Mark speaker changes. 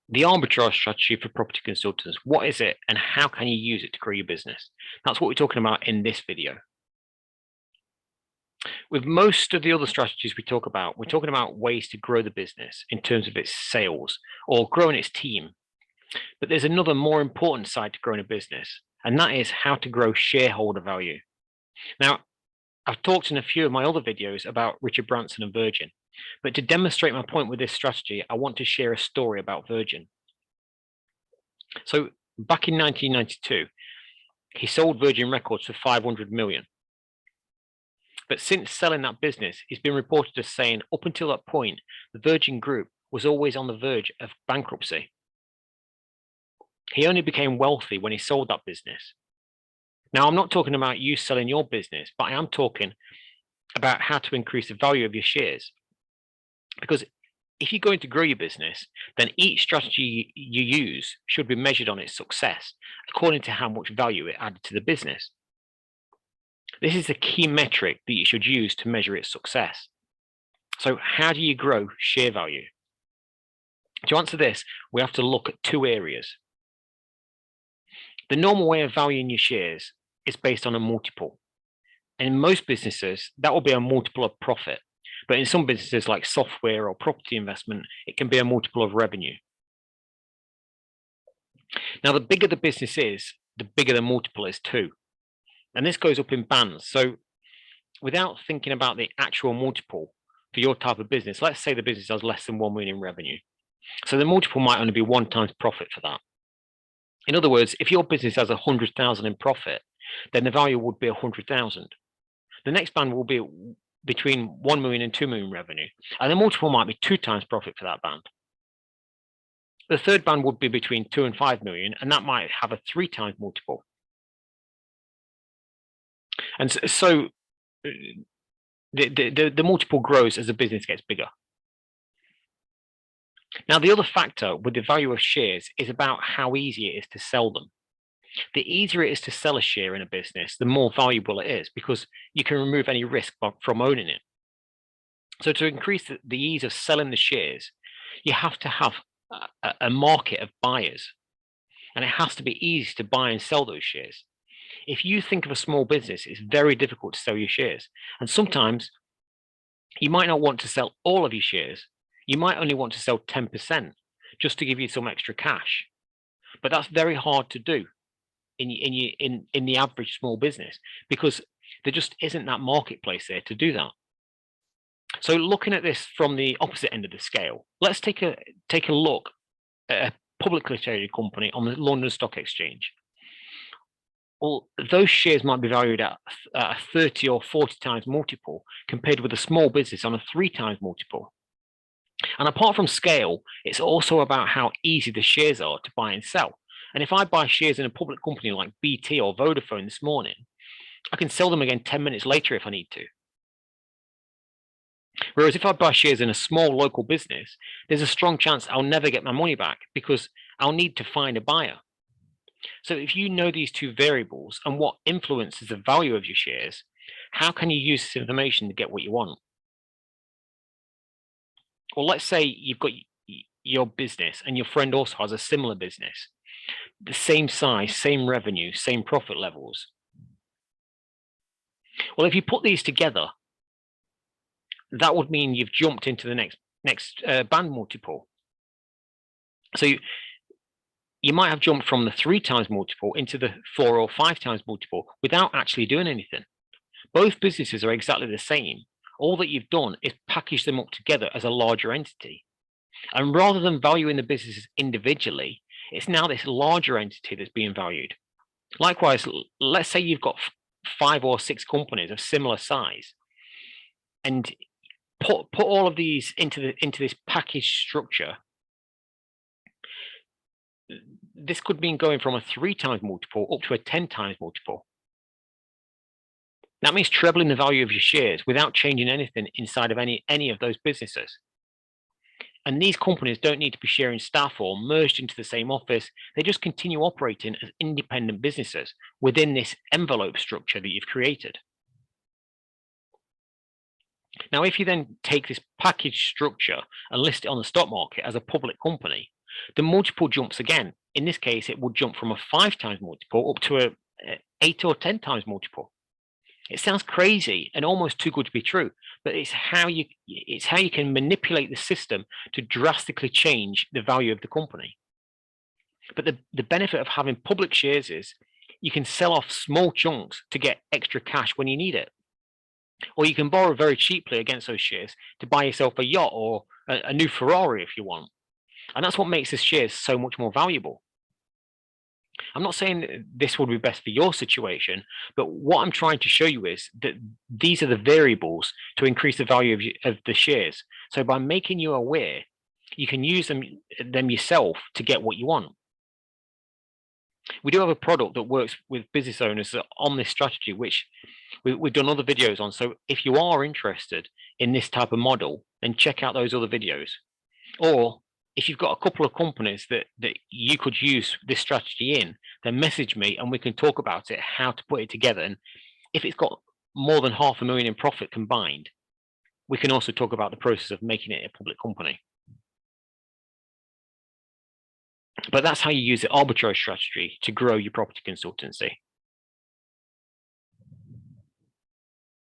Speaker 1: The arbitrage strategy for property consultants. What is it and how can you use it to grow your business? That's what we're talking about in this video. With most of the other strategies we talk about, we're talking about ways to grow the business in terms of its sales or growing its team. But there's another more important side to growing a business, and that is how to grow shareholder value. Now, I've talked in a few of my other videos about Richard Branson and Virgin, but to demonstrate my point with this strategy, I want to share a story about Virgin. So back in 1992, he sold Virgin Records for 500 million. But since selling that business, he's been reported as saying up until that point, the Virgin Group was always on the verge of bankruptcy. He only became wealthy when he sold that business. Now, I'm not talking about you selling your business, but I am talking about how to increase the value of your shares. Because if you're going to grow your business, then each strategy you use should be measured on its success according to how much value it added to the business. This is the key metric that you should use to measure its success. So how do you grow share value? To answer this, we have to look at two areas. The normal way of valuing your shares is based on a multiple. And in most businesses, that will be a multiple of profit. But in some businesses like software or property investment, it can be a multiple of revenue. Now, the bigger the business is, the bigger the multiple is too. And this goes up in bands. So without thinking about the actual multiple for your type of business, let's say the business has less than 1 million in revenue. So the multiple might only be 1 times profit for that. In other words, if your business has 100,000 in profit, then the value would be 100,000. The next band will be between 1 million and 2 million revenue, and the multiple might be 2 times profit for that band. The third band would be between 2 and 5 million, and that might have a 3 times multiple. And so the multiple grows as the business gets bigger. Now, the other factor with the value of shares is about how easy it is to sell them. The easier it is to sell a share in a business, the more valuable it is because you can remove any risk from owning it. So to increase the ease of selling the shares, you have to have a market of buyers, and it has to be easy to buy and sell those shares. If you think of a small business, it's very difficult to sell your shares. And sometimes you might not want to sell all of your shares. You might only want to sell 10% just to give you some extra cash. But that's very hard to do in the average small business because there just isn't that marketplace there to do that. So looking at this from the opposite end of the scale, let's take a look at a publicly traded company on the London Stock Exchange. Well, those shares might be valued at a 30 or 40 times multiple compared with a small business on a 3 times multiple. And apart from scale, it's also about how easy the shares are to buy and sell. And if I buy shares in a public company like BT or Vodafone this morning, I can sell them again 10 minutes later if I need to. Whereas if I buy shares in a small local business, there's a strong chance I'll never get my money back because I'll need to find a buyer. So if you know these two variables and what influences the value of your shares, how can you use this information to get what you want? Well, let's say you've got your business and your friend also has a similar business, the same size, same revenue, same profit levels. Well, if you put these together, that would mean you've jumped into the next band multiple. So you might have jumped from the 3 times multiple into the 4 or 5 times multiple without actually doing anything. Both businesses are exactly the same. All that you've done is package them up together as a larger entity. And rather than valuing the businesses individually, it's now this larger entity that's being valued. Likewise, let's say you've got 5 or 6 companies of similar size, and put all of these into this package structure. This could mean going from a 3 times multiple up to a 10 times multiple. That means trebling the value of your shares without changing anything inside of any of those businesses. And these companies don't need to be sharing staff or merged into the same office. They just continue operating as independent businesses within this envelope structure that you've created. Now, if you then take this package structure and list it on the stock market as a public company, the multiple jumps again. In this case, it would jump from a 5 times multiple up to a 8 or 10 times multiple. It sounds crazy and almost too good to be true, but it's how you can manipulate the system to drastically change the value of the company. But the benefit of having public shares is you can sell off small chunks to get extra cash when you need it. Or you can borrow very cheaply against those shares to buy yourself a yacht or a new Ferrari if you want. And that's what makes the shares so much more valuable. I'm not saying this would be best for your situation, but what I'm trying to show you is that these are the variables to increase the value of the shares. So by making you aware, you can use them yourself to get what you want. We do have a product that works with business owners on this strategy, which we've done other videos on. So if you are interested in this type of model, then check out those other videos. Or if you've got a couple of companies that you could use this strategy in, then message me and we can talk about it, how to put it together. And if it's got more than $500,000 in profit combined, we can also talk about the process of making it a public company. But that's how you use the arbitrage strategy to grow your property consultancy.